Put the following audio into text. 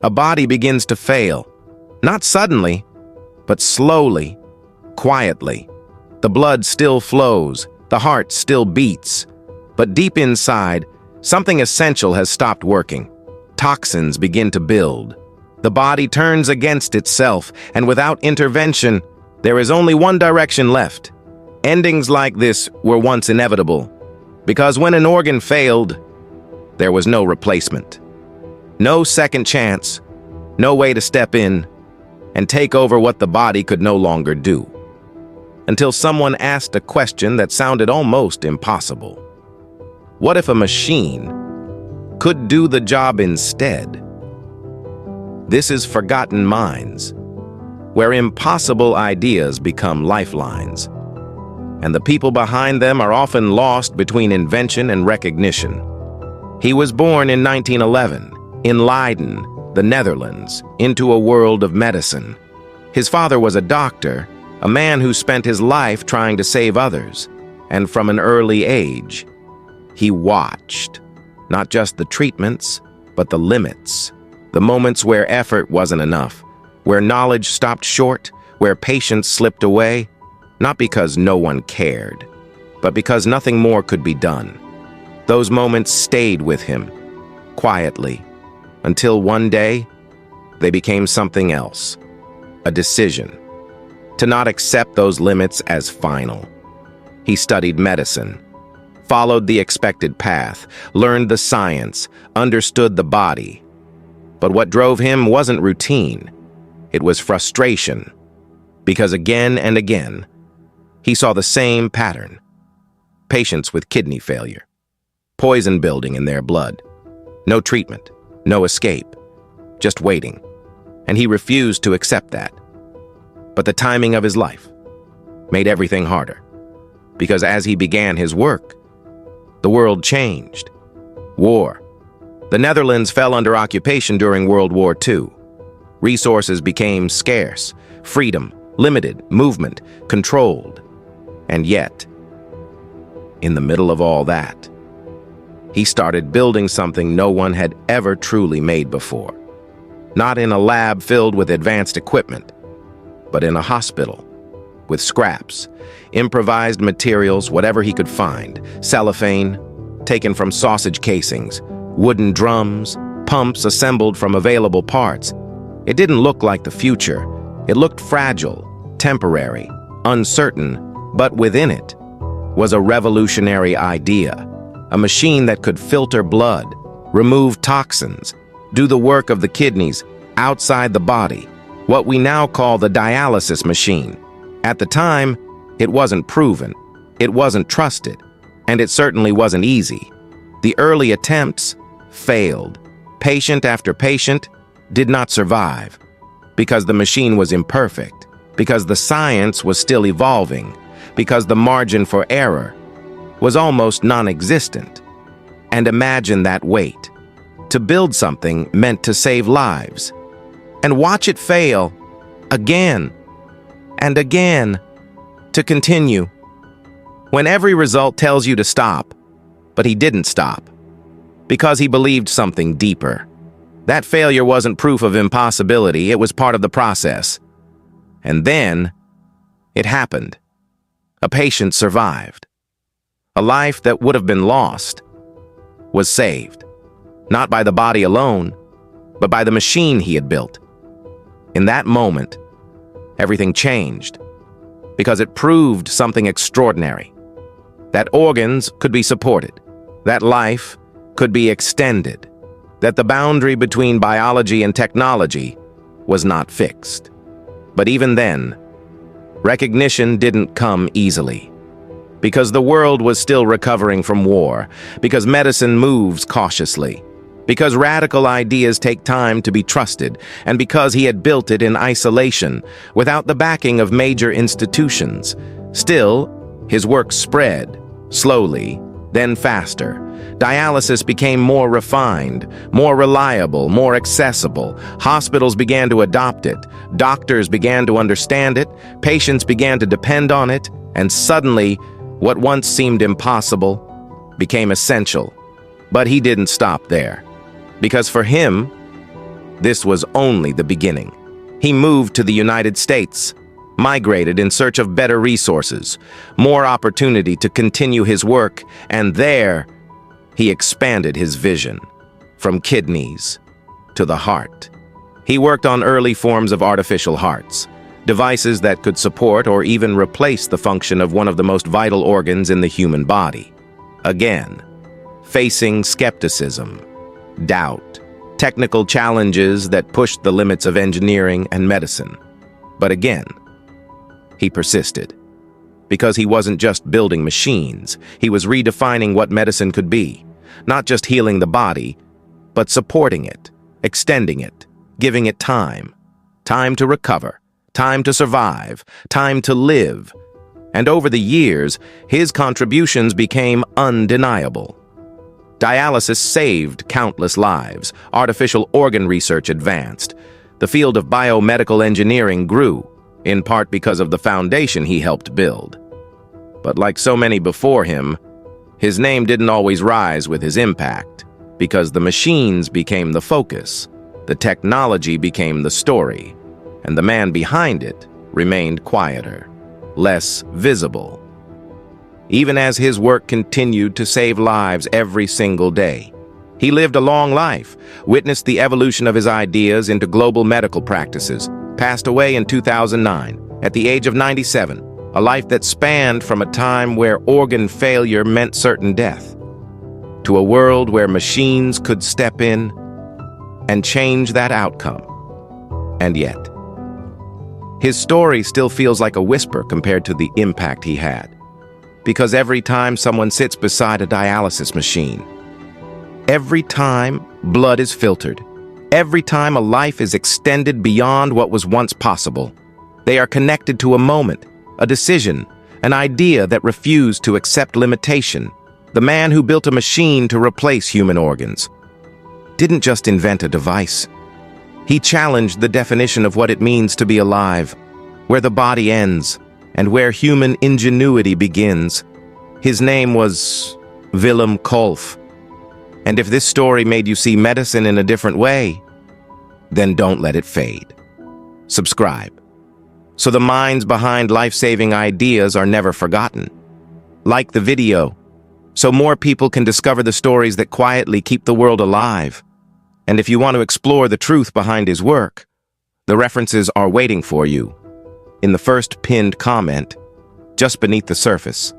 A body begins to fail. Not suddenly, but slowly, quietly. The blood still flows, the heart still beats. But deep inside, something essential has stopped working. Toxins begin to build. The body turns against itself, and without intervention, there is only one direction left. Endings like this were once inevitable, because when an organ failed, there was no replacement. No second chance, no way to step in and take over what the body could no longer do. Until someone asked a question that sounded almost impossible. What if a machine could do the job instead? This is Forgotten Minds, where impossible ideas become lifelines, and the people behind them are often lost between invention and recognition. He was born in 1911 in Leiden, the Netherlands, into a world of medicine. His father was a doctor, a man who spent his life trying to save others, and from an early age, he watched, not just the treatments, but the limits, the moments where effort wasn't enough, where knowledge stopped short, where patience slipped away, not because no one cared, but because nothing more could be done. Those moments stayed with him, quietly, until one day, they became something else, a decision, to not accept those limits as final. He studied medicine, followed the expected path, learned the science, understood the body. But what drove him wasn't routine, it was frustration, because again and again, he saw the same pattern. Patients with kidney failure, poison building in their blood, no treatment, no escape, just waiting. And he refused to accept that. But the timing of his life made everything harder, because as he began his work, the world changed. War. The Netherlands fell under occupation during World War II. Resources became scarce, freedom limited, movement controlled. And yet, in the middle of all that, he started building something no one had ever truly made before. Not in a lab filled with advanced equipment, but in a hospital with scraps, improvised materials, whatever he could find, cellophane taken from sausage casings, wooden drums, pumps assembled from available parts. It didn't look like the future. It looked fragile, temporary, uncertain, but within it was a revolutionary idea, a machine that could filter blood, remove toxins, do the work of the kidneys outside the body, what we now call the dialysis machine. At the time, it wasn't proven, it wasn't trusted, and it certainly wasn't easy. The early attempts failed. Patient after patient did not survive, because the machine was imperfect, because the science was still evolving, because the margin for error was almost non-existent. And imagine that weight. To build something meant to save lives, and watch it fail again and again, to continue. When every result tells you to stop, but he didn't stop, because he believed something deeper. That failure wasn't proof of impossibility, it was part of the process. And then, it happened. A patient survived. A life that would have been lost was saved, not by the body alone, but by the machine he had built. In that moment, everything changed, because it proved something extraordinary. That organs could be supported, that life could be extended, that the boundary between biology and technology was not fixed. But even then, recognition didn't come easily, because the world was still recovering from war, because medicine moves cautiously, because radical ideas take time to be trusted, and because he had built it in isolation, without the backing of major institutions. Still, his work spread, slowly, then faster. Dialysis became more refined, more reliable, more accessible. Hospitals began to adopt it. Doctors began to understand it. Patients began to depend on it. And suddenly, what once seemed impossible became essential. But he didn't stop there. Because for him, This was only the beginning. He moved to the United States, migrated in search of better resources, more opportunity to continue his work, and there, he expanded his vision, from kidneys to the heart. He worked on early forms of artificial hearts, devices that could support or even replace the function of one of the most vital organs in the human body. Again, facing skepticism, doubt, technical challenges that pushed the limits of engineering and medicine. But again, he persisted. Because he wasn't just building machines, he was redefining what medicine could be. Not just healing the body, but supporting it, extending it, giving it time. Time to recover, time to survive, time to live. And over the years, his contributions became undeniable. Dialysis saved countless lives, artificial organ research advanced. The field of biomedical engineering grew, in part because of the foundation he helped build. But like so many before him, his name didn't always rise with his impact, because the machines became the focus, the technology became the story, and the man behind it remained quieter, less visible. Even as his work continued to save lives every single day, he lived a long life, witnessed the evolution of his ideas into global medical practices, passed away in 2009 at the age of 97, a life that spanned from a time where organ failure meant certain death, to a world where machines could step in and change that outcome. And yet, his story still feels like a whisper compared to the impact he had. Because every time someone sits beside a dialysis machine, every time blood is filtered, every time a life is extended beyond what was once possible, they are connected to a moment, a decision, an idea that refused to accept limitation. The man who built a machine to replace human organs didn't just invent a device. He challenged the definition of what it means to be alive, where the body ends and where human ingenuity begins. His name was Willem Kolff. And if this story made you see medicine in a different way, then don't let it fade. Subscribe, so the minds behind life-saving ideas are never forgotten. Like the video, so more people can discover the stories that quietly keep the world alive. And if you want to explore the truth behind his work, the references are waiting for you in the first pinned comment just beneath the surface.